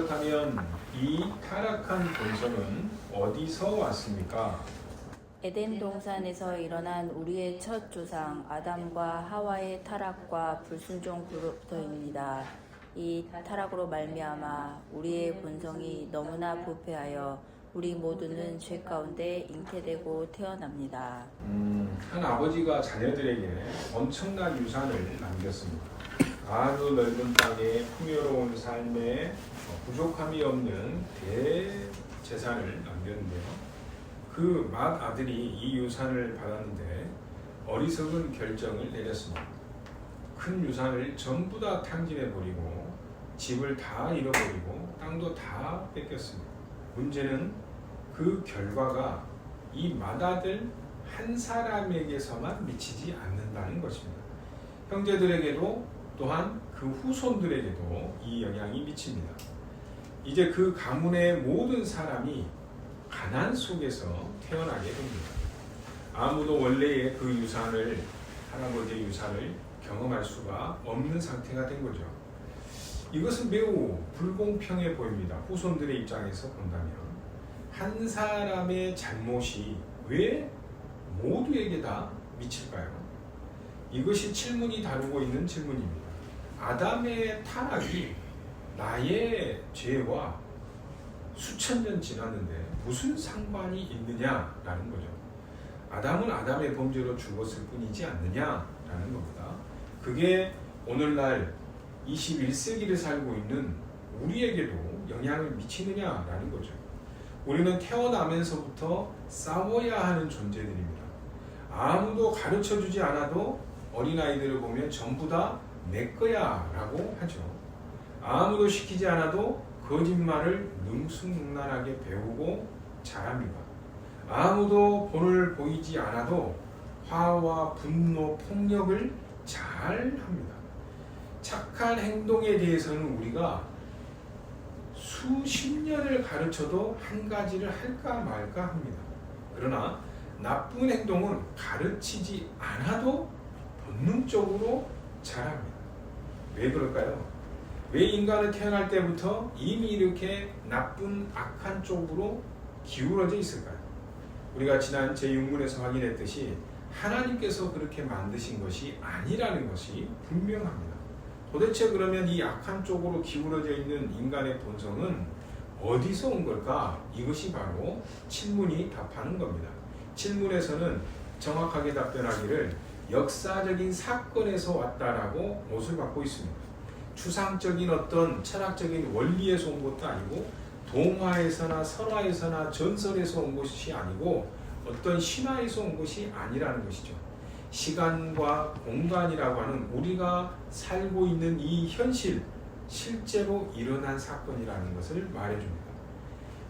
그렇다면 이 타락한 본성은 어디서 왔습니까? 에덴 동산에서 일어난 우리의 첫 조상 아담과 하와의 타락과 불순종으로부터입니다. 이 타락으로 말미암아 우리의 본성이 너무나 부패하여 우리 모두는 죄 가운데 잉태되고 태어납니다. 한 아버지가 자녀들에게 엄청난 유산을 남겼습니다. 아주 넓은 땅에 풍요로운 삶에 부족함이 없는 대재산을 남겼는데요. 그 맏아들이 이 유산을 받았는데 어리석은 결정을 내렸습니다. 큰 유산을 전부 다 탕진해버리고 집을 다 잃어버리고 땅도 다 뺏겼습니다. 문제는 그 결과가 이 맏아들 한 사람에게서만 미치지 않는다는 것입니다. 형제들에게도 또한 그 후손들에게도 이 영향이 미칩니다. 이제 그 가문의 모든 사람이 가난 속에서 태어나게 됩니다. 아무도 원래의 그 유산을, 할아버지의 유산을 경험할 수가 없는 상태가 된 거죠. 이것은 매우 불공평해 보입니다. 후손들의 입장에서 본다면 한 사람의 잘못이 왜 모두에게 다 미칠까요? 이것이 칠문이 다루고 있는 질문입니다. 아담의 타락이 나의 죄와 수천 년 지났는데 무슨 상관이 있느냐라는 거죠. 아담은 아담의 범죄로 죽었을 뿐이지 않느냐라는 겁니다. 그게 오늘날 21세기를 살고 있는 우리에게도 영향을 미치느냐라는 거죠. 우리는 태어나면서부터 싸워야 하는 존재들입니다. 아무도 가르쳐주지 않아도 어린아이들을 보면 전부 다 내 거야 라고 하죠. 아무도 시키지 않아도 거짓말을 능수능란하게 배우고 자랍니다. 아무도 본을 보이지 않아도 화와 분노, 폭력을 잘 합니다. 착한 행동에 대해서는 우리가 수십 년을 가르쳐도 한 가지를 할까 말까 합니다. 그러나 나쁜 행동은 가르치지 않아도 본능적으로 잘합니다. 왜 그럴까요? 왜 인간은 태어날 때부터 이미 이렇게 나쁜 악한 쪽으로 기울어져 있을까요? 우리가 지난 제6문에서 확인했듯이 하나님께서 그렇게 만드신 것이 아니라는 것이 분명합니다. 도대체 그러면 이 악한 쪽으로 기울어져 있는 인간의 본성은 어디서 온 걸까? 이것이 바로 칠문이 답하는 겁니다. 칠문에서는 정확하게 답변하기를 역사적인 사건에서 왔다라고 못을 받고 있습니다. 추상적인 어떤 철학적인 원리에서 온 것도 아니고 동화에서나 설화에서나 전설에서 온 것이 아니고 어떤 신화에서 온 것이 아니라는 것이죠. 시간과 공간이라고 하는 우리가 살고 있는 이 현실, 실제로 일어난 사건이라는 것을 말해줍니다.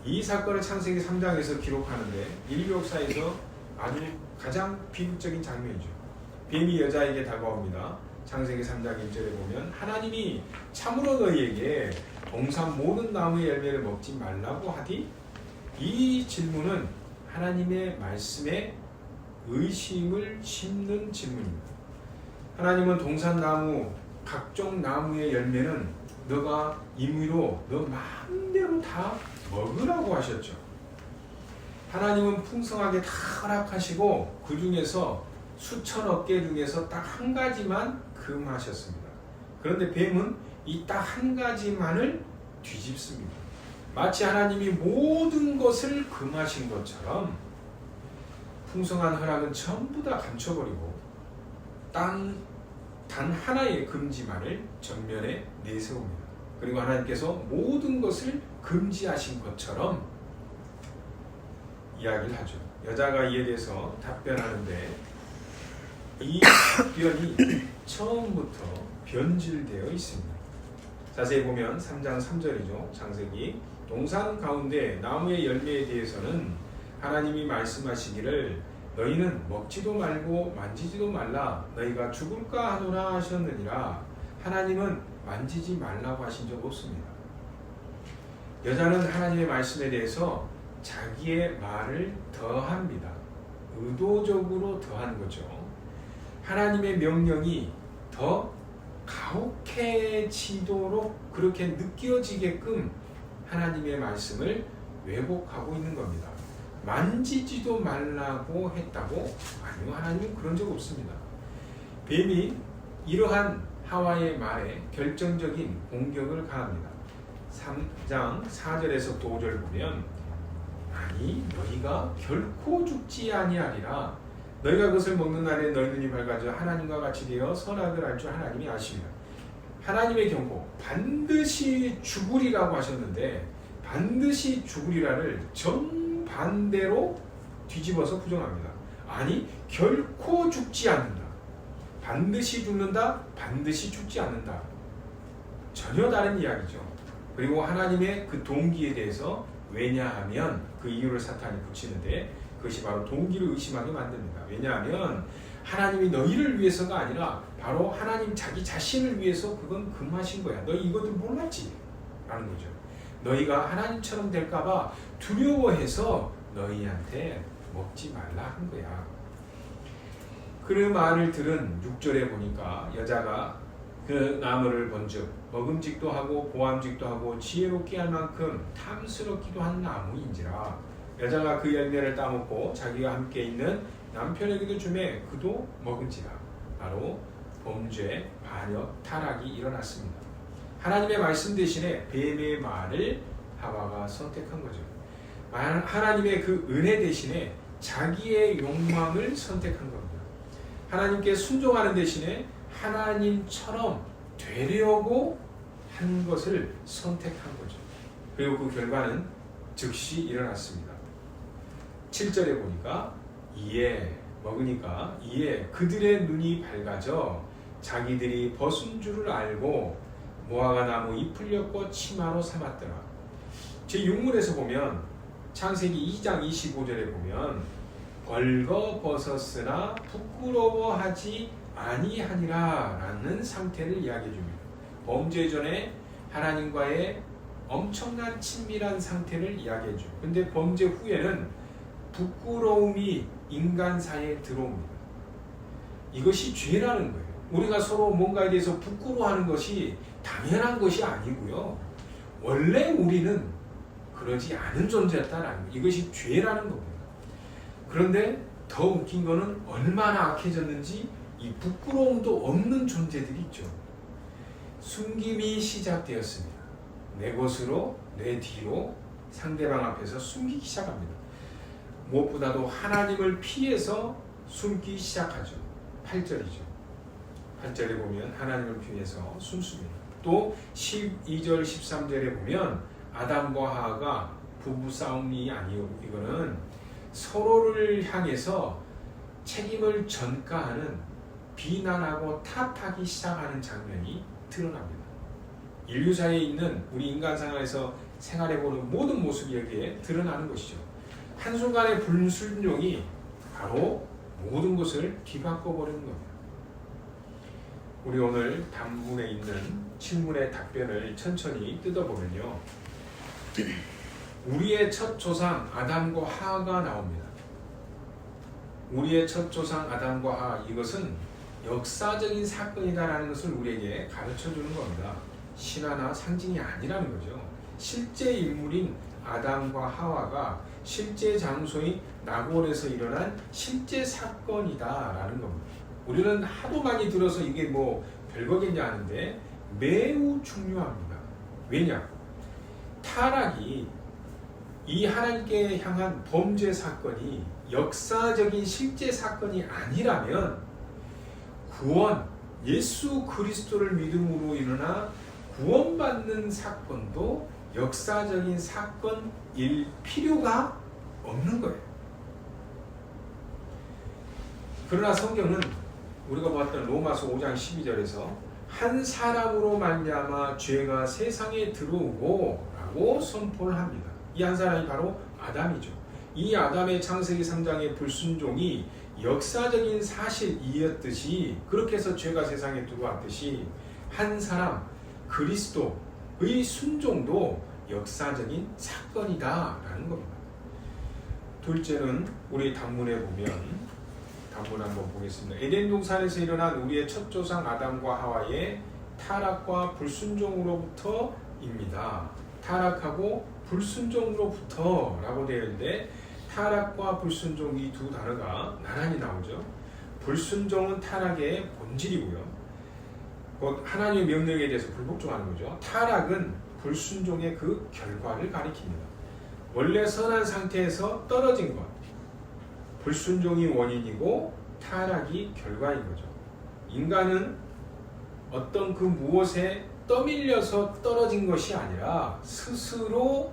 이 사건을 창세기 3장에서 기록하는데 인류 역사에서 아주 가장 비극적인 장면이죠. 뱀이 여자에게 다가옵니다. 창세기 3장 1절에 보면 하나님이 참으로 너희에게 동산 모든 나무의 열매를 먹지 말라고 하디? 이 질문은 하나님의 말씀에 의심을 심는 질문입니다. 하나님은 동산나무, 각종 나무의 열매는 너가 임의로 너 마음대로 다 먹으라고 하셨죠. 하나님은 풍성하게 다 허락하시고 그 중에서 수천억 개 중에서 딱 한 가지만 금하셨습니다. 그런데 뱀은 이 딱 한 가지만을 뒤집습니다. 마치 하나님이 모든 것을 금하신 것처럼 풍성한 허락은 전부 다 감춰버리고 단 하나의 금지만을 전면에 내세웁니다. 그리고 하나님께서 모든 것을 금지하신 것처럼 이야기를 하죠. 여자가 이에 대해서 답변하는데 이 답변이 처음부터 변질되어 있습니다. 자세히 보면 3장 3절이죠. 창세기 동산 가운데 나무의 열매에 대해서는 하나님이 말씀하시기를 너희는 먹지도 말고 만지지도 말라 너희가 죽을까 하노라 하셨느니라. 하나님은 만지지 말라고 하신 적 없습니다. 여자는 하나님의 말씀에 대해서 자기의 말을 더합니다. 의도적으로 더한 거죠. 하나님의 명령이 더 가혹해지도록 그렇게 느껴지게끔 하나님의 말씀을 왜곡하고 있는 겁니다. 만지지도 말라고 했다고? 아니요, 하나님은 그런 적 없습니다. 뱀이 이러한 하와의 말에 결정적인 공격을 가합니다. 3장 4절에서 5절 보면, 아니 너희가 결코 죽지 아니하리라. 너희가 그것을 먹는 날에 너희 눈이 밝아져 하나님과 같이 되어 선악을 알 줄 하나님이 아시며. 하나님의 경고, 반드시 죽으리라고 하셨는데 반드시 죽으리라를 정반대로 뒤집어서 부정합니다. 아니 결코 죽지 않는다. 반드시 죽는다. 반드시 죽지 않는다. 전혀 다른 이야기죠. 그리고 하나님의 그 동기에 대해서 왜냐하면 그 이유를 사탄이 붙이는데 그것이 바로 동기를 의심하게 만듭니다. 왜냐하면 하나님이 너희를 위해서가 아니라 바로 하나님 자기 자신을 위해서 그건 금하신 거야. 너희 이것들 몰랐지? 라는 거죠. 너희가 하나님처럼 될까봐 두려워해서 너희한테 먹지 말라 한 거야. 그 말을 들은 6절에 보니까 여자가 그 나무를 본즉 먹음직도 하고 보암직도 하고 지혜롭게 할 만큼 탐스럽기도 한 나무인지라. 여자가 그 열매를 따먹고 자기가 함께 있는 남편에게도 주매 그도 먹은지라. 바로 범죄, 반역, 타락이 일어났습니다. 하나님의 말씀 대신에 뱀의 말을 하와가 선택한 거죠. 하나님의 그 은혜 대신에 자기의 욕망을 선택한 겁니다. 하나님께 순종하는 대신에 하나님처럼 되려고 한 것을 선택한 거죠. 그리고 그 결과는 즉시 일어났습니다. 7절에 보니까 이에 먹으니까 이에 그들의 눈이 밝아져 자기들이 벗은 줄을 알고 무화과 나무 잎을 엮고 치마로 삼았더라. 제 육문에서 보면 창세기 2장 25절에 보면 벌거 벗었으나 부끄러워하지 아니하니라 라는 상태를 이야기해 줍니다. 범죄 전에 하나님과의 엄청난 친밀한 상태를 이야기해 줍니다. 근데 범죄 후에는 부끄러움이 인간사에 들어옵니다. 이것이 죄라는 거예요. 우리가 서로 뭔가에 대해서 부끄러워하는 것이 당연한 것이 아니고요. 원래 우리는 그러지 않은 존재였다라는 거예요. 이것이 죄라는 겁니다. 그런데 더 웃긴 거는 얼마나 악해졌는지 이 부끄러움도 없는 존재들이 있죠. 숨김이 시작되었습니다. 내 것으로 내 뒤로 상대방 앞에서 숨기기 시작합니다. 무엇보다도 하나님을 피해서 숨기 시작하죠. 8절이죠. 8절에 보면 하나님을 피해서 숨습니다. 또 12절 13절에 보면 아담과 하와가 부부싸움이 아니고 이거는 서로를 향해서 책임을 전가하는 비난하고 탓하기 시작하는 장면이 드러납니다. 인류사에 있는 우리 인간 생활에서 생활해보는 모든 모습이 여기에 드러나는 것이죠. 한순간의 불순종이 바로 모든 것을 뒤바꿔버리는 겁니다. 우리 오늘 단문에 있는 질문의 답변을 천천히 뜯어보면요. 우리의 첫 조상 아담과 하와가 나옵니다. 우리의 첫 조상 아담과 하와, 이것은 역사적인 사건이다라는 것을 우리에게 가르쳐주는 겁니다. 신화나 상징이 아니라는 거죠. 실제 인물인 아담과 하와가 실제 장소인 나골에서 일어난 실제 사건이다라는 겁니다. 우리는 하도 많이 들어서 이게 뭐 별거겠냐 하는데 매우 중요합니다. 왜냐? 타락이 이 하나님께 향한 범죄 사건이 역사적인 실제 사건이 아니라면 구원, 예수 그리스도를 믿음으로 일어나 구원받는 사건도 역사적인 사건일 필요가 없는 거예요. 그러나 성경은 우리가 봤던 로마서 5장 12절에서 한 사람으로 말미암아 죄가 세상에 들어오고 라고 선포를 합니다. 이 한 사람이 바로 아담이죠. 이 아담의 창세기 3장의 불순종이 역사적인 사실이었듯이, 그렇게 해서 죄가 세상에 들어왔듯이 한 사람 그리스도의 순종도 역사적인 사건이다라는 겁니다. 둘째는 우리 단문에 보면, 단문 한번 보겠습니다. 에덴 동산에서 일어난 우리의 첫 조상 아담과 하와의 타락과 불순종으로부터입니다. 타락하고 불순종으로부터 라고 되어 있는데, 타락과 불순종 이 두 단어가 나란히 나오죠. 불순종은 타락의 본질이고요. 곧 하나님의 명령에 대해서 불복종하는 거죠. 타락은 불순종의 그 결과를 가리킵니다. 원래 선한 상태에서 떨어진 것, 불순종이 원인이고 타락이 결과인 거죠. 인간은 어떤 그 무엇에 떠밀려서 떨어진 것이 아니라 스스로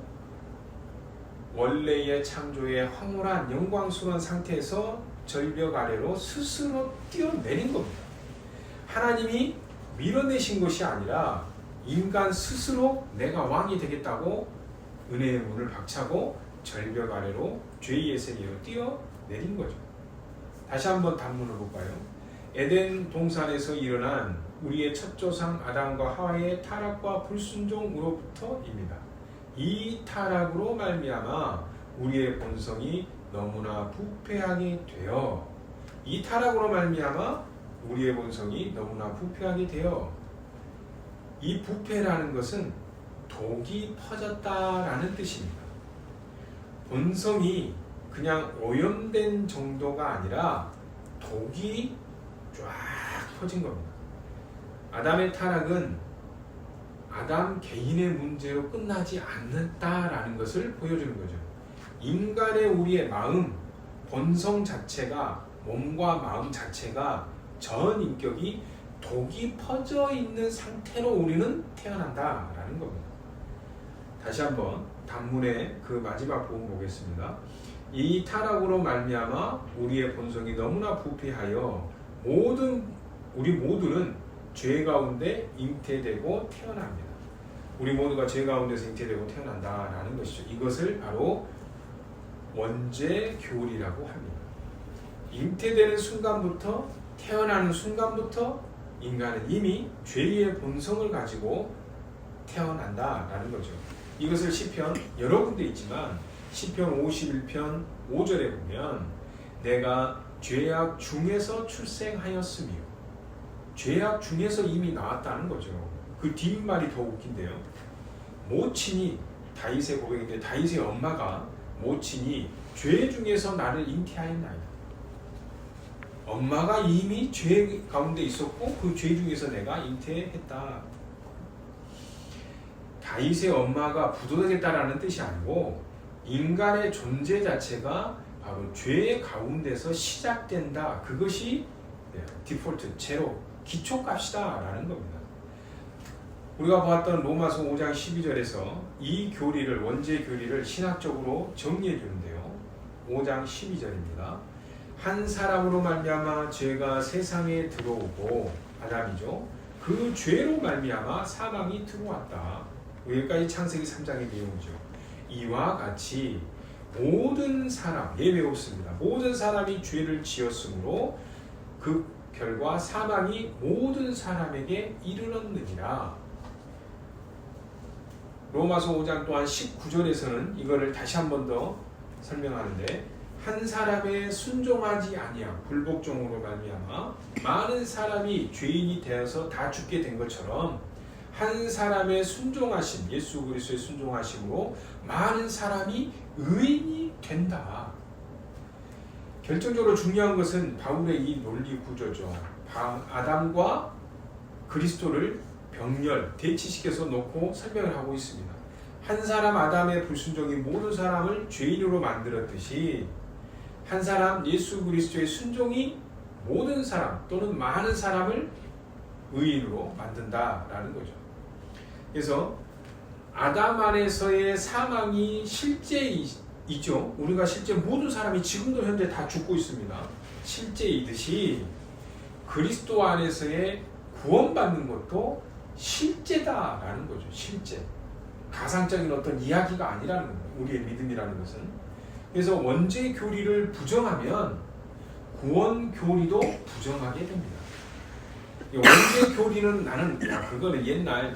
원래의 창조의 황홀한 영광스러운 상태에서 절벽 아래로 스스로 뛰어내린 겁니다. 하나님이 밀어내신 것이 아니라 인간 스스로 내가 왕이 되겠다고 은혜의 문을 박차고 절벽 아래로 죄의 세계로 뛰어내린 거죠. 다시 한번 단문을 볼까요? 에덴 동산에서 일어난 우리의 첫 조상 아담과 하와의 타락과 불순종으로부터입니다. 이 타락으로 말미암아 우리의 본성이 너무나 부패하게 되어, 이 타락으로 말미암아 우리의 본성이 너무나 부패하게 되어, 이 부패라는 것은 독이 퍼졌다라는 뜻입니다. 본성이 그냥 오염된 정도가 아니라 독이 쫙 퍼진 겁니다. 아담의 타락은 아담 개인의 문제로 끝나지 않는다라는 것을 보여주는 거죠. 인간의 우리의 마음, 본성 자체가, 몸과 마음 자체가, 전 인격이 독이 퍼져 있는 상태로 우리는 태어난다라는 겁니다. 다시 한번 단문의 그 마지막 부분 보겠습니다. 이 타락으로 말미암아 우리의 본성이 너무나 부패하여 우리 모두는 죄 가운데 잉태되고 태어납니다. 우리 모두가 죄 가운데서 잉태되고 태어난다라는 것이죠. 이것을 바로 원죄 교리라고 합니다. 잉태되는 순간부터, 태어나는 순간부터 인간은 이미 죄의 본성을 가지고 태어난다라는 거죠. 이것을 시편 여러 군데 있지만 시편 51편 5절에 보면 내가 죄악 중에서 출생하였으며, 죄악 중에서 이미 나왔다는 거죠. 그 뒷말이 더 웃긴데요. 모친이, 다윗의 고백인데 다윗의 엄마가 모친이 죄 중에서 나를 잉태하였나이다. 엄마가 이미 죄 가운데 있었고 그 죄 중에서 내가 잉태했다. 다윗의 엄마가 부도되겠다라는 뜻이 아니고 인간의 존재 자체가 바로 죄 가운데서 시작된다. 그것이 디폴트, 제로, 기초값이다라는 겁니다. 우리가 봤던 로마서 5장 12절에서 이 교리를, 원죄 교리를 신학적으로 정리해 주는데요. 5장 12절입니다. 한 사람으로 말미암아 죄가 세상에 들어오고, 아담이죠. 그 죄로 말미암아 사망이 들어왔다. 여기까지 창세기 3장의 내용이죠. 이와 같이 모든 사람, 외웠습니다. 모든 사람이 죄를 지었으므로 그 결과 사망이 모든 사람에게 이르렀느니라. 로마서 5장 또한 19절에서는 이거를 다시 한 번 더 설명하는데, 한 사람의 순종하지 아니함, 불복종으로 말미암아 많은 사람이 죄인이 되어서 다 죽게 된 것처럼 한 사람의 순종하심, 예수 그리스도의 순종하심으로 많은 사람이 의인이 된다. 결정적으로 중요한 것은 바울의 이 논리 구조죠. 아담과 그리스도를 병렬, 대치시켜서 놓고 설명을 하고 있습니다. 한 사람 아담의 불순종이 모든 사람을 죄인으로 만들었듯이 한 사람 예수 그리스도의 순종이 모든 사람 또는 많은 사람을 의인으로 만든다라는 거죠. 그래서 아담 안에서의 사망이 실제이죠. 우리가 실제 모든 사람이 지금도 현재 다 죽고 있습니다. 실제이듯이 그리스도 안에서의 구원받는 것도 실제다라는 거죠. 실제. 가상적인 어떤 이야기가 아니라는 거예요. 우리의 믿음이라는 것은. 그래서 원죄 교리를 부정하면 구원 교리도 부정하게 됩니다. 원죄 교리는 나는 그거는 옛날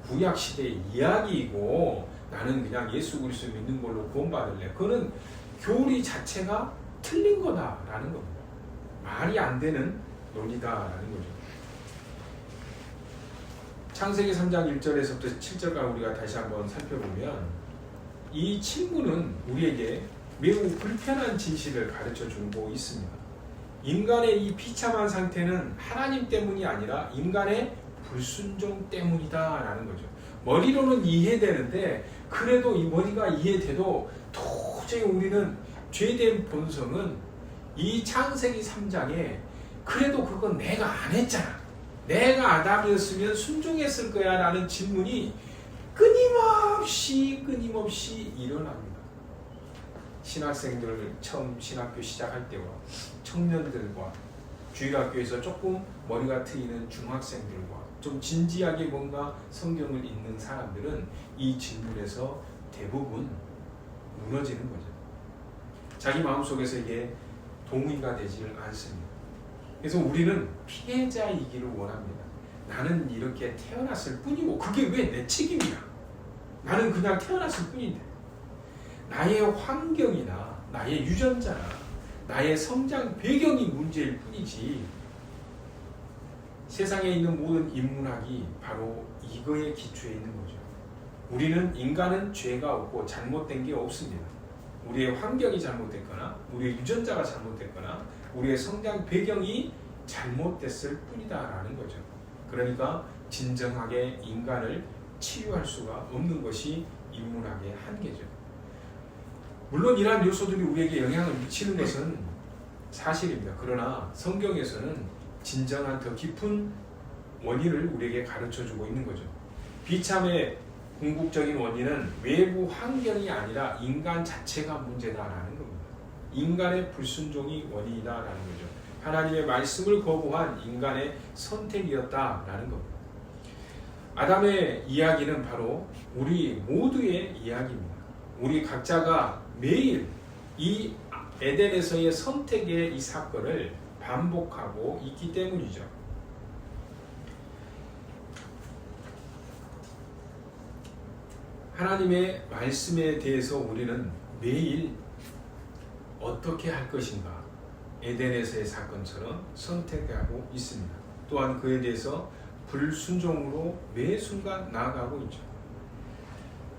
구약 시대의 이야기이고 나는 그냥 예수 그리스도 믿는 걸로 구원받을래. 그거는 교리 자체가 틀린 거다라는 겁니다. 말이 안 되는 논리다라는 거죠. 창세기 3장 1절에서부터 7절까지 우리가 다시 한번 살펴보면 이 친구는 우리에게 매우 불편한 진실을 가르쳐 주고 있습니다. 인간의 이 비참한 상태는 하나님 때문이 아니라 인간의 불순종 때문이다라는 거죠. 머리로는 이해되는데 그래도 이 머리가 이해돼도 도저히 우리는 죄된 본성은 이 창세기 3장에 그래도 그건 내가 안 했잖아. 내가 아담이었으면 순종했을 거야 라는 질문이 끊임없이 일어납니다. 신학생들 처음 신학교 시작할 때와 청년들과 주일학교에서 조금 머리가 트이는 중학생들과 좀 진지하게 뭔가 성경을 읽는 사람들은 이 질문에서 대부분 무너지는 거죠. 자기 마음속에서 이게 동의가 되지를 않습니다. 그래서 우리는 피해자이기를 원합니다. 나는 이렇게 태어났을 뿐이고 그게 왜 내 책임이야? 나는 그냥 태어났을 뿐인데 나의 환경이나 나의 유전자나 나의 성장 배경이 문제일 뿐이지 세상에 있는 모든 인문학이 바로 이거에 기초해 있는 거죠. 우리는 인간은 죄가 없고 잘못된 게 없습니다. 우리의 환경이 잘못됐거나 우리의 유전자가 잘못됐거나 우리의 성장 배경이 잘못됐을 뿐이다라는 거죠. 그러니까 진정하게 인간을 치유할 수가 없는 것이 인문학의 한계죠. 물론 이러한 요소들이 우리에게 영향을 미치는 것은 사실입니다. 그러나 성경에서는 진정한 더 깊은 원인을 우리에게 가르쳐주고 있는 거죠. 비참의 궁극적인 원인은 외부 환경이 아니라 인간 자체가 문제다라는 겁니다. 인간의 불순종이 원인이다라는 거죠. 하나님의 말씀을 거부한 인간의 선택이었다라는 겁니다. 아담의 이야기는 바로 우리 모두의 이야기입니다. 우리 각자가 매일 이 에덴에서의 선택의 이 사건을 반복하고 있기 때문이죠. 하나님의 말씀에 대해서 우리는 매일 어떻게 할 것인가 에덴에서의 사건처럼 선택하고 있습니다. 또한 그에 대해서 불순종으로 매 순간 나아가고 있죠.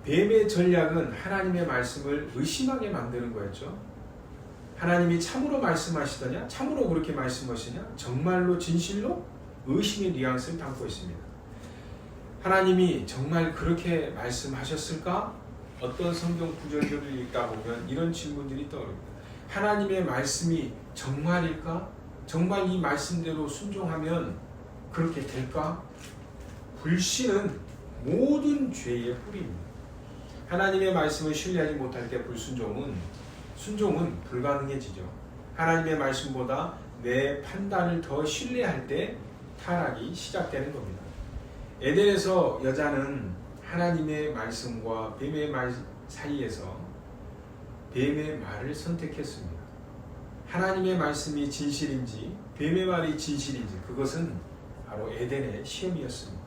뱀의 전략은 하나님의 말씀을 의심하게 만드는 거였죠. 하나님이 참으로 말씀하시더냐? 참으로 그렇게 말씀하시냐? 정말로 진실로? 의심의 뉘앙스를 담고 있습니다. 하나님이 정말 그렇게 말씀하셨을까? 어떤 성경 구절들을 읽다 보면 이런 질문들이 떠오릅니다. 하나님의 말씀이 정말일까? 정말 이 말씀대로 순종하면 그렇게 될까? 불신은 모든 죄의 뿌리입니다. 하나님의 말씀을 신뢰하지 못할 때 순종은 불가능해지죠. 하나님의 말씀보다 내 판단을 더 신뢰할 때 타락이 시작되는 겁니다. 에덴에서 여자는 하나님의 말씀과 뱀의 말 사이에서 뱀의 말을 선택했습니다. 하나님의 말씀이 진실인지 뱀의 말이 진실인지 그것은 바로 에덴의 시험이었습니다.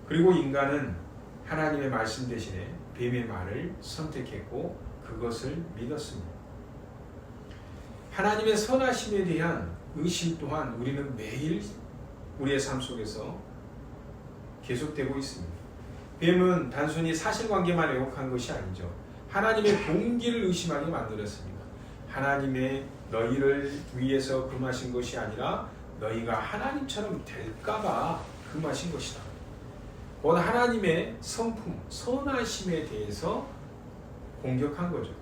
그리고 인간은 하나님의 말씀 대신에 뱀의 말을 선택했고 그것을 믿었습니다. 하나님의 선하심에 대한 의심 또한 우리는 매일 우리의 삶 속에서 계속되고 있습니다. 뱀은 단순히 사실관계만 왜곡한 것이 아니죠. 하나님의 동기를 의심하게 만들었습니다. 하나님의 너희를 위해서 금하신 것이 아니라 너희가 하나님처럼 될까봐 금하신 것이다. 곧 하나님의 성품, 선하심에 대해서 공격한 거죠.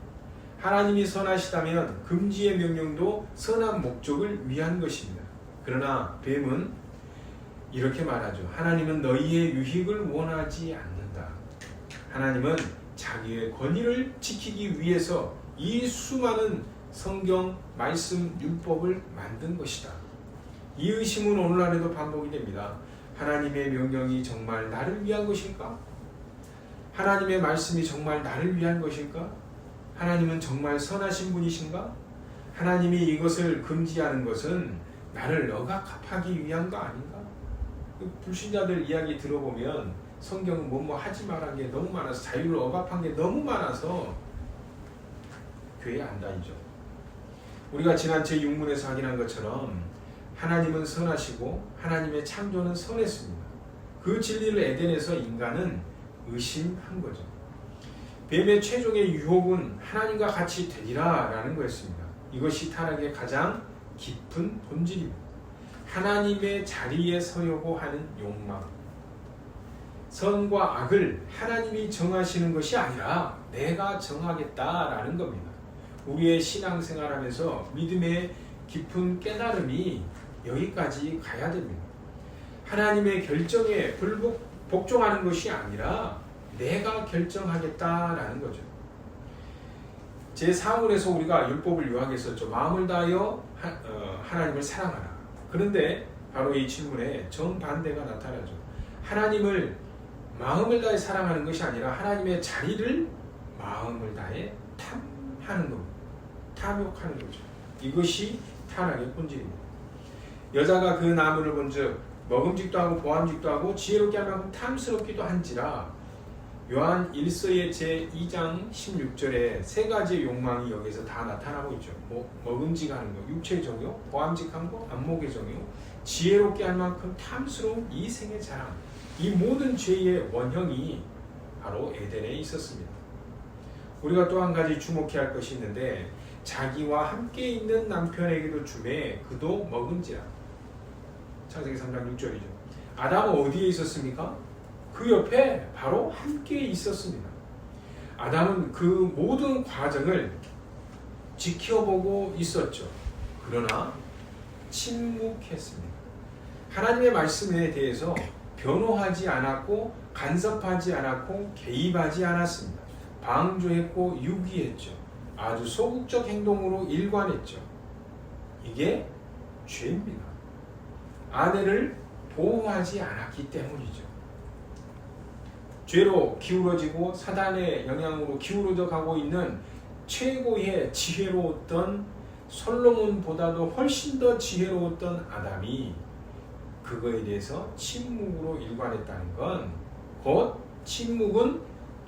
하나님이 선하시다면 금지의 명령도 선한 목적을 위한 것입니다. 그러나 뱀은 이렇게 말하죠. 하나님은 너희의 유익을 원하지 않는다. 하나님은 자기의 권위를 지키기 위해서 이 수많은 성경, 말씀, 율법을 만든 것이다. 이 의심은 오늘날에도 반복이 됩니다. 하나님의 명령이 정말 나를 위한 것일까? 하나님의 말씀이 정말 나를 위한 것일까? 하나님은 정말 선하신 분이신가? 하나님이 이것을 금지하는 것은 나를 억압하기 위한 거 아닌가? 불신자들 이야기 들어보면 성경은 뭐뭐 하지 말한 게 너무 많아서 자유를 억압한 게 너무 많아서 교회 안 다니죠. 우리가 지난 제6문에서 확인한 것처럼 하나님은 선하시고 하나님의 창조는 선했습니다. 그 진리를 에덴에서 인간은 의심한 거죠. 뱀의 최종의 유혹은 하나님과 같이 되리라 라는 거였습니다. 이것이 타락의 가장 깊은 본질입니다. 하나님의 자리에 서려고 하는 욕망. 선과 악을 하나님이 정하시는 것이 아니라 내가 정하겠다라는 겁니다. 우리의 신앙생활하면서 믿음의 깊은 깨달음이 여기까지 가야 됩니다. 하나님의 결정에 복종하는 것이 아니라 내가 결정하겠다라는 거죠. 제4월에서 우리가 율법을 요약했었죠. 마음을 다하여 하나님을 사랑하라. 그런데 바로 이 질문에 정반대가 나타나죠. 하나님을 마음을 다해 사랑하는 것이 아니라 하나님의 자리를 마음을 다해 탐하는 겁니다. 탐욕하는 거죠. 이것이 타락의 본질입니다. 여자가 그 나무를 본즉 먹음직도 하고 보암직도 하고 지혜롭게 할 만큼 탐스럽기도 한지라. 요한 1서의 제2장 16절에 세 가지의 욕망이 여기서 다 나타나고 있죠. 먹음직하는 거, 육체의 정욕, 보암직한 거, 안목의 정욕, 지혜롭게 할 만큼 탐스러운 이생의 자랑. 이 모든 죄의 원형이 바로 에덴에 있었습니다. 우리가 또 한 가지 주목해야 할 것이 있는데 자기와 함께 있는 남편에게도 주매 그도 먹은지라. 창세기 3장 6절이죠. 아담은 어디에 있었습니까? 그 옆에 바로 함께 있었습니다. 아담은 그 모든 과정을 지켜보고 있었죠. 그러나 침묵했습니다. 하나님의 말씀에 대해서 변호하지 않았고 간섭하지 않았고 개입하지 않았습니다. 방조했고 유기했죠. 아주 소극적 행동으로 일관했죠. 이게 죄입니다. 아내를 보호하지 않았기 때문이죠. 죄로 기울어지고 사단의 영향으로 기울어져 가고 있는 최고의 지혜로웠던 솔로몬보다도 훨씬 더 지혜로웠던 아담이 그거에 대해서 침묵으로 일관했다는 건 곧 침묵은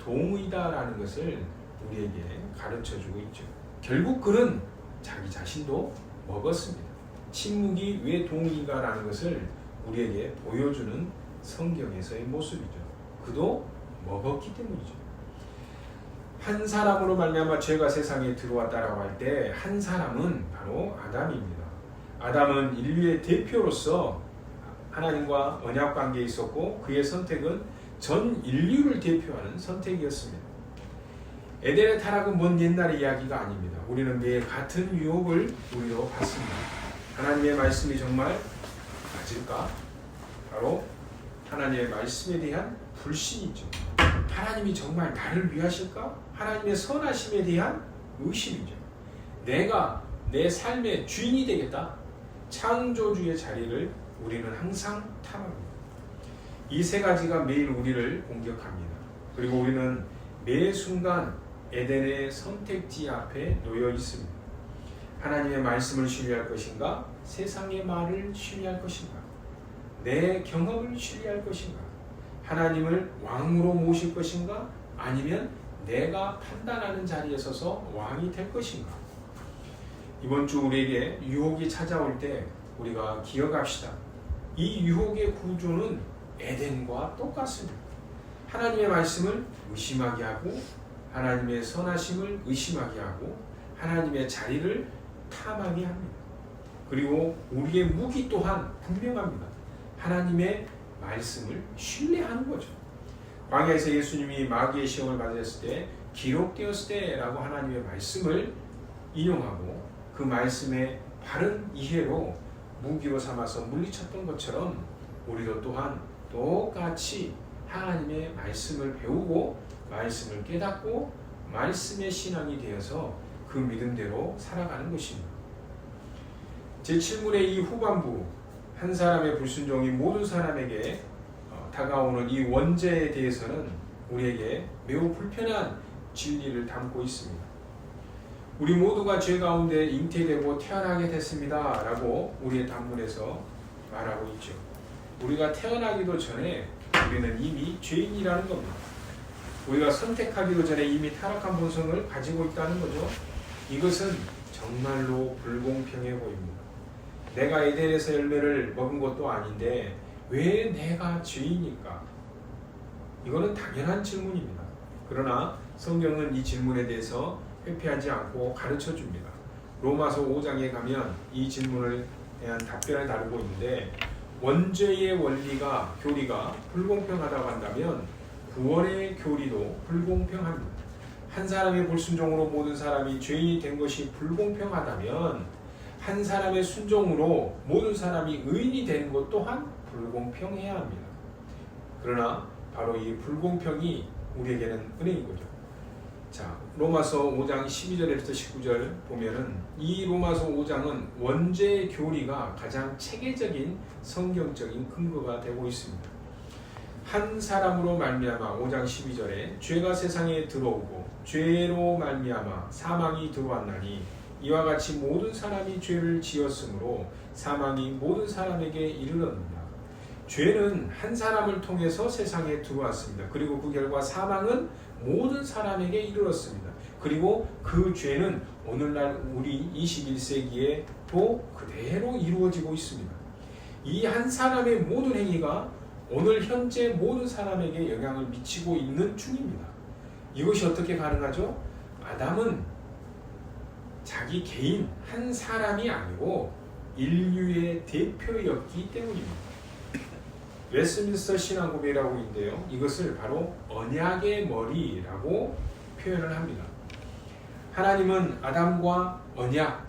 동의다라는 것을 우리에게 가르쳐주고 있죠. 결국 그는 자기 자신도 먹었습니다. 침묵이 왜 동의가라는 것을 우리에게 보여주는 성경에서의 모습이죠. 그도 먹었기 때문이죠. 한 사람으로 말미암아 죄가 세상에 들어왔다라고 할 때 한 사람은 바로 아담입니다. 아담은 인류의 대표로서 하나님과 언약 관계에 있었고 그의 선택은 전 인류를 대표하는 선택이었습니다. 에덴의 타락은 먼 옛날의 이야기가 아닙니다. 우리는 매일 같은 유혹을 우리로 받습니다. 하나님의 말씀이 정말 맞을까? 바로 하나님의 말씀에 대한 불신이죠. 하나님이 정말 나를 위하실까? 하나님의 선하심에 대한 의심이죠. 내가 내 삶의 주인이 되겠다. 창조주의 자리를 우리는 항상 탐합니다. 이 세 가지가 매일 우리를 공격합니다. 그리고 우리는 매 순간 에덴의 선택지 앞에 놓여 있습니다. 하나님의 말씀을 신뢰할 것인가? 세상의 말을 신뢰할 것인가? 내 경험을 신뢰할 것인가? 하나님을 왕으로 모실 것인가? 아니면 내가 판단하는 자리에 서서 왕이 될 것인가? 이번 주 우리에게 유혹이 찾아올 때 우리가 기억합시다. 이 유혹의 구조는 에덴과 똑같습니다. 하나님의 말씀을 의심하게 하고 하나님의 선하심을 의심하게 하고 하나님의 자리를 탐하게 합니다. 그리고 우리의 무기 또한 분명합니다. 하나님의 말씀을 신뢰하는 거죠. 광야에서 예수님이 마귀의 시험을 받으셨을 때 기록되었을 때라고 하나님의 말씀을 인용하고 그 말씀의 바른 이해로 무기로 삼아서 물리쳤던 것처럼 우리도 또한 똑같이 하나님의 말씀을 배우고 말씀을 깨닫고 말씀의 신앙이 되어서 그 믿음대로 살아가는 것입니다. 제7문의 이 후반부 한 사람의 불순종이 모든 사람에게 다가오는 이 원죄에 대해서는 우리에게 매우 불편한 진리를 담고 있습니다. 우리 모두가 죄 가운데 잉태되고 태어나게 됐습니다 라고 우리의 단문에서 말하고 있죠. 우리가 태어나기도 전에 우리는 이미 죄인이라는 겁니다. 우리가 선택하기도 전에 이미 타락한 본성을 가지고 있다는 거죠. 이것은 정말로 불공평해 보입니다. 내가 에덴에서 열매를 먹은 것도 아닌데 왜 내가 죄인일까? 이거는 당연한 질문입니다. 그러나 성경은 이 질문에 대해서 회피하지 않고 가르쳐 줍니다. 로마서 5장에 가면 이 질문을 대한 답변을 다루고 있는데, 원죄의 원리가 교리가 불공평하다고 한다면 구원의 교리도 불공평합니다. 한 사람의 불순종으로 모든 사람이 죄인이 된 것이 불공평하다면 한 사람의 순종으로 모든 사람이 의인이 되는 것 또한 불공평해야 합니다. 그러나 바로 이 불공평이 우리에게는 은혜인 거죠. 자, 로마서 5장 12절에서 19절 보면은 이 로마서 5장은 원죄의 교리가 가장 체계적인 성경적인 근거가 되고 있습니다. 한 사람으로 말미암아 5장 12절에 죄가 세상에 들어오고 죄로 말미암아 사망이 들어왔나니 이와 같이 모든 사람이 죄를 지었으므로 사망이 모든 사람에게 이르렀느니라. 죄는 한 사람을 통해서 세상에 들어왔습니다. 그리고 그 결과 사망은 모든 사람에게 이르렀습니다. 그리고 그 죄는 오늘날 우리 21세기에 또 그대로 이루어지고 있습니다. 이 한 사람의 모든 행위가 오늘 현재 모든 사람에게 영향을 미치고 있는 중입니다. 이것이 어떻게 가능하죠? 아담은 자기 개인 한 사람이 아니고 인류의 대표였기 때문입니다. 웨스민스터 신앙고백이라고 있는데요, 이것을 바로 언약의 머리라고 표현을 합니다. 하나님은 아담과 언약,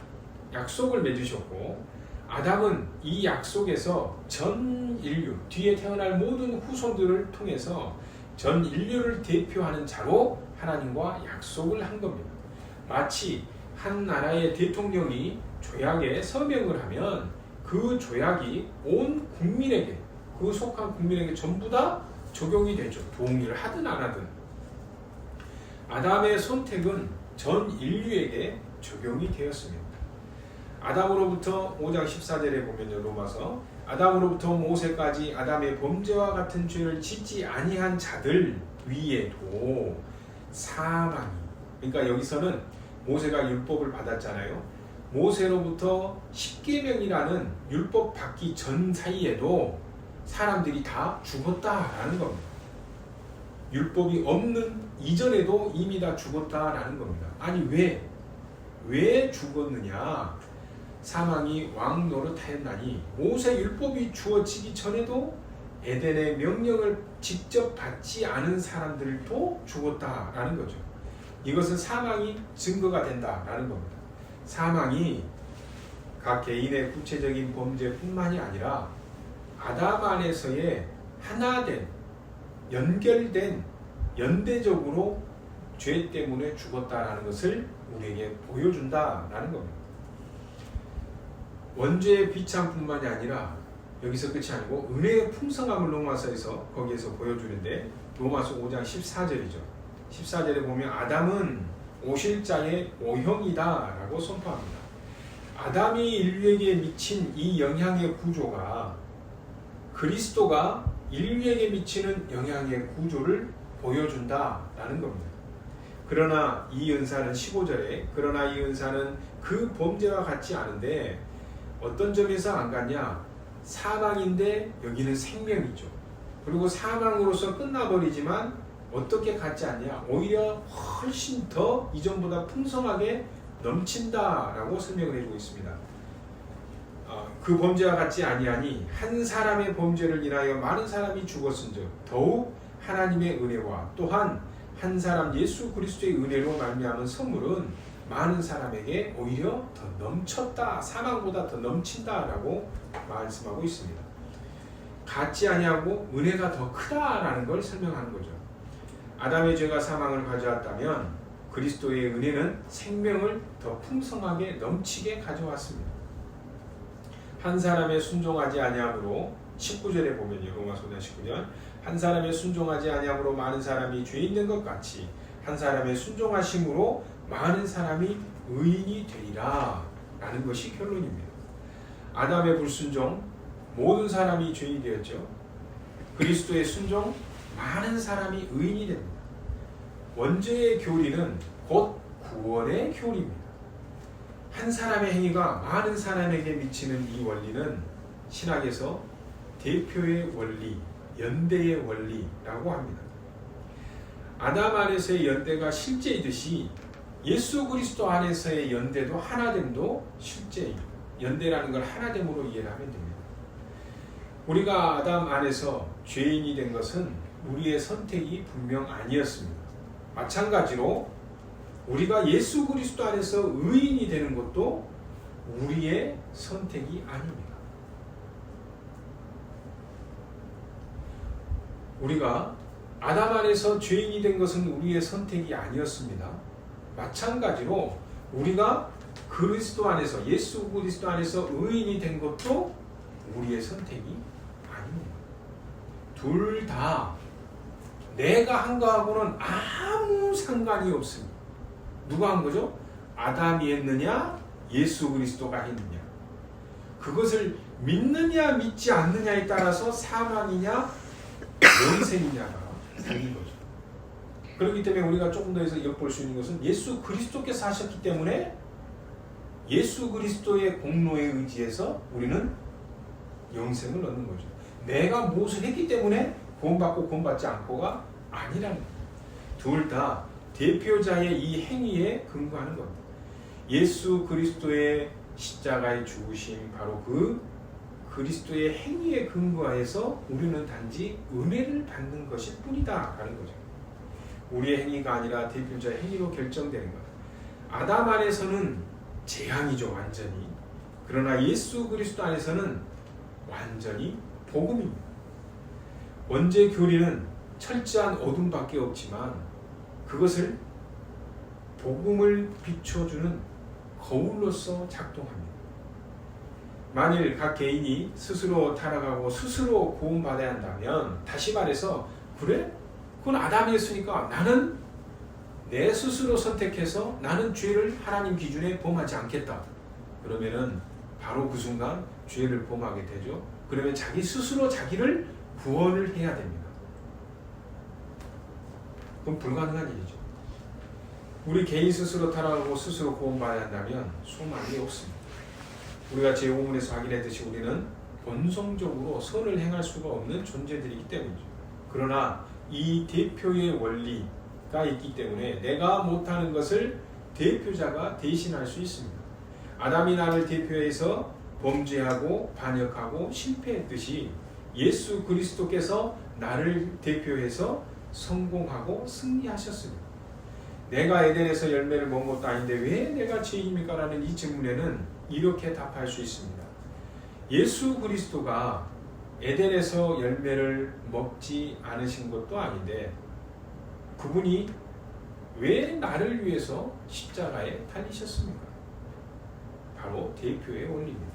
약속을 맺으셨고 아담은 이 약속에서 전 인류, 뒤에 태어날 모든 후손들을 통해서 전 인류를 대표하는 자로 하나님과 약속을 한 겁니다. 마치 한 나라의 대통령이 조약에 서명을 하면 그 조약이 온 국민에게, 그 속한 국민에게 전부 다 적용이 되죠. 동의를 하든 안 하든. 아담의 선택은 전 인류에게 적용이 되었습니다. 아담으로부터 5장 14절에 보면요, 로마서 아담으로부터 모세까지 아담의 범죄와 같은 죄를 짓지 아니한 자들 위에도 사망이, 그러니까 여기서는 모세가 율법을 받았잖아요. 모세로부터 십계명이라는 율법 받기 전 사이에도 사람들이 다 죽었다라는 겁니다. 율법이 없는 이전에도 이미 다 죽었다라는 겁니다. 아니 왜 죽었느냐? 사망이 왕 노릇하였나니 모세 율법이 주어지기 전에도 에덴의 명령을 직접 받지 않은 사람들도 죽었다라는 거죠. 이것은 사망이 증거가 된다라는 겁니다. 사망이 각 개인의 구체적인 범죄뿐만이 아니라 아담 안에서의 하나된, 연결된, 연대적으로 죄 때문에 죽었다라는 것을 우리에게 보여준다라는 겁니다. 원죄의 비참뿐만이 아니라 여기서 끝이 아니고 은혜의 풍성함을 로마서에서 거기에서 보여주는데, 로마서 5장 14절이죠. 14절에 보면 아담은 오실 자의 모형이다 라고 선포합니다. 아담이 인류에게 미친 이 영향의 구조가 그리스도가 인류에게 미치는 영향의 구조를 보여준다라는 겁니다. 그러나 이 은사는 15절에 그러나 이 은사는 그 범죄와 같지 않은데 어떤 점에서 안 같냐? 사망인데 여기는 생명이죠. 그리고 사망으로서 끝나버리지만 어떻게 같지 않냐? 오히려 훨씬 더 이전보다 풍성하게 넘친다라고 설명을 해주고 있습니다. 그 범죄와 같지 아니하니 한 사람의 범죄를 인하여 많은 사람이 죽었은즉 더욱 하나님의 은혜와 또한 한 사람 예수 그리스도의 은혜로 말미암은 선물은 많은 사람에게 오히려 더 넘쳤다, 사망보다 더 넘친다라고 말씀하고 있습니다. 같지 아니하고 은혜가 더 크다라는 걸 설명하는 거죠. 아담의 죄가 사망을 가져왔다면 그리스도의 은혜는 생명을 더 풍성하게 넘치게 가져왔습니다. 한 사람의 순종하지 아니함으로 19절에 보면요, 로마서 5장 19절 한 사람의 순종하지 아니함으로 많은 사람이 죄인 된 것 같이 한 사람의 순종하심으로 많은 사람이 의인이 되리라 라는 것이 결론입니다. 아담의 불순종 모든 사람이 죄인이 되었죠. 그리스도의 순종 많은 사람이 의인이 됩니다. 원죄의 교리는 곧 구원의 교리입니다. 한 사람의 행위가 많은 사람에게 미치는 이 원리는 신학에서 대표의 원리, 연대의 원리라고 합니다. 아담 안에서의 연대가 실제이듯이 예수 그리스도 안에서의 연대도 하나됨도 실제예요. 연대라는 걸 하나됨으로 이해를 하면 됩니다. 우리가 아담 안에서 죄인이 된 것은 우리의 선택이 분명 아니었습니다. 마찬가지로 우리가 예수 그리스도 안에서 의인이 되는 것도 우리의 선택이 아닙니다. 우리가 아담 안에서 죄인이 된 것은 우리의 선택이 아니었습니다. 마찬가지로 우리가 그리스도 안에서, 예수 그리스도 안에서 의인이 된 것도 우리의 선택이 아닙니다. 둘 다 내가 한 거하고는 아무 상관이 없습니다. 누가 한 거죠? 아담이 했느냐, 예수 그리스도가 했느냐. 그것을 믿느냐 믿지 않느냐에 따라서 사망이냐 영생이냐가 달린 거죠. 그렇기 때문에 우리가 조금 더 해서 엿볼 수 있는 것은 예수 그리스도께서 하셨기 때문에 예수 그리스도의 공로에 의지해서 우리는 영생을 얻는 거죠. 내가 무엇을 했기 때문에 구원받고 구원받지 않고가 아니라는 거예요. 둘 다 대표자의 이 행위에 근거하는 겁니다. 예수 그리스도의 십자가의 죽으심, 바로 그 그리스도의 행위에 근거해서 우리는 단지 은혜를 받는 것일 뿐이다 하는 거죠. 우리의 행위가 아니라 대표자의 행위로 결정되는 것. 아담 안에서는 재앙이죠, 완전히. 그러나 예수 그리스도 안에서는 완전히 복음입니다. 원죄 교리는 철저한 어둠밖에 없지만 그것을 복음을 비춰주는 거울로서 작동합니다. 만일 각 개인이 스스로 타락하고 스스로 구원받아야 한다면, 다시 말해서 그래? 그건 아담이 했으니까 나는 내 스스로 선택해서 나는 죄를 하나님 기준에 범하지 않겠다. 그러면은 바로 그 순간 죄를 범하게 되죠. 그러면 자기 스스로 자기를 구원을 해야 됩니다. 그건 불가능한 일이죠. 우리 개인 스스로 타락하고 스스로 구원받아야 한다면 소망이 없습니다. 우리가 제5문에서 확인했듯이 우리는 본성적으로 선을 행할 수가 없는 존재들이기 때문이죠. 그러나 이 대표의 원리가 있기 때문에 내가 못하는 것을 대표자가 대신할 수 있습니다. 아담이 나를 대표해서 범죄하고 반역하고 실패했듯이 예수 그리스도께서 나를 대표해서 성공하고 승리하셨습니다. 내가 에덴에서 열매를 먹은 것도 아닌데 왜 내가 죄인입니까? 라는 이 질문에는 이렇게 답할 수 있습니다. 예수 그리스도가 에덴에서 열매를 먹지 않으신 것도 아닌데 그분이 왜 나를 위해서 십자가에 달리셨습니까? 바로 대표의 원리입니다.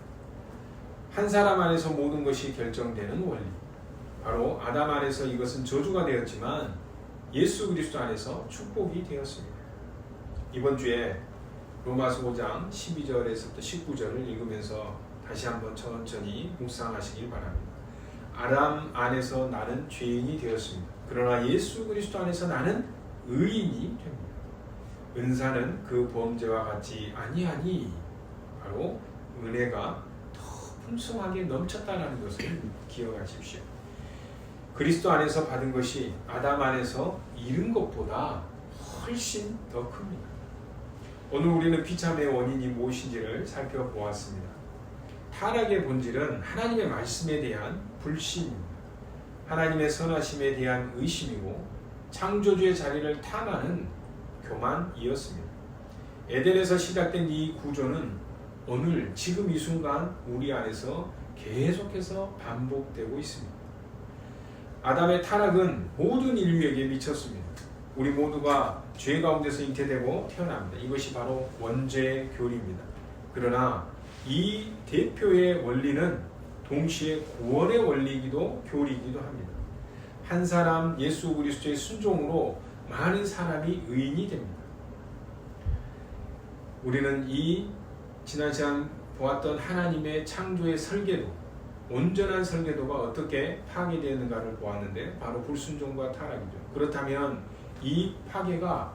한 사람 안에서 모든 것이 결정되는 원리. 바로 아담 안에서 이것은 저주가 되었지만 예수 그리스도 안에서 축복이 되었습니다. 이번 주에 로마서 5장 12절에서부터 19절을 읽으면서 다시 한번 천천히 묵상하시길 바랍니다. 아담 안에서 나는 죄인이 되었습니다. 그러나 예수 그리스도 안에서 나는 의인이 됩니다. 은사는 그 범죄와 같지 아니하니 바로 은혜가 더 풍성하게 넘쳤다는 것을 기억하십시오. 그리스도 안에서 받은 것이 아담 안에서 잃은 것보다 훨씬 더 큽니다. 오늘 우리는 비참의 원인이 무엇인지를 살펴보았습니다. 타락의 본질은 하나님의 말씀에 대한 불신입니다. 하나님의 선하심에 대한 의심이고 창조주의 자리를 탐하는 교만이었습니다. 에덴에서 시작된 이 구조는 오늘 지금 이 순간 우리 안에서 계속해서 반복되고 있습니다. 아담의 타락은 모든 인류에게 미쳤습니다. 우리 모두가 죄 가운데서 잉태되고 태어납니다. 이것이 바로 원죄의 교리입니다. 그러나 이 대표의 원리는 동시에 구원의 원리이기도 교리이기도 합니다. 한 사람 예수 그리스도의 순종으로 많은 사람이 의인이 됩니다. 우리는 이 지난 시간 보았던 하나님의 창조의 설계도, 온전한 설계도가 어떻게 파괴되었는가를 보았는데 바로 불순종과 타락이죠. 그렇다면 이 파괴가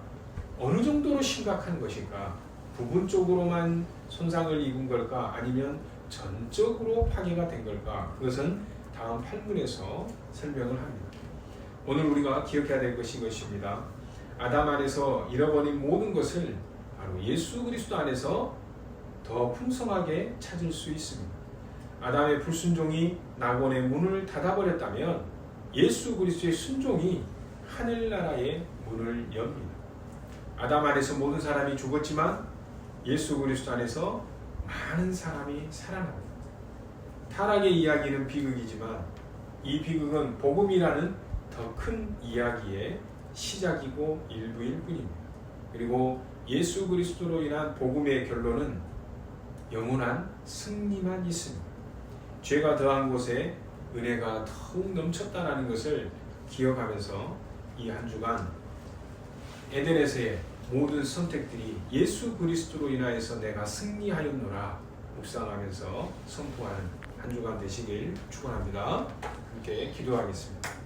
어느 정도로 심각한 것일까? 부분적으로만 손상을 입은 걸까? 아니면 전적으로 파괴가 된 걸까? 그것은 다음 8문에서 설명을 합니다. 오늘 우리가 기억해야 될 것이 이것입니다. 아담 안에서 잃어버린 모든 것을 바로 예수 그리스도 안에서 더 풍성하게 찾을 수 있습니다. 아담의 불순종이 낙원의 문을 닫아버렸다면 예수 그리스도의 순종이 하늘나라의 문을 엽니다. 아담 안에서 모든 사람이 죽었지만 예수 그리스도 안에서 많은 사람이 살아납니다. 타락의 이야기는 비극이지만 이 비극은 복음이라는 더 큰 이야기의 시작이고 일부일 뿐입니다. 그리고 예수 그리스도로 인한 복음의 결론은 영원한 승리만 있습니다. 죄가 더한 곳에 은혜가 더욱 넘쳤다는 것을 기억하면서 이 한 주간 에덴에서의 모든 선택들이 예수 그리스도로 인하여서 내가 승리하였노라 묵상하면서 선포하는 한 주간 되시길 축원합니다. 함께 기도하겠습니다.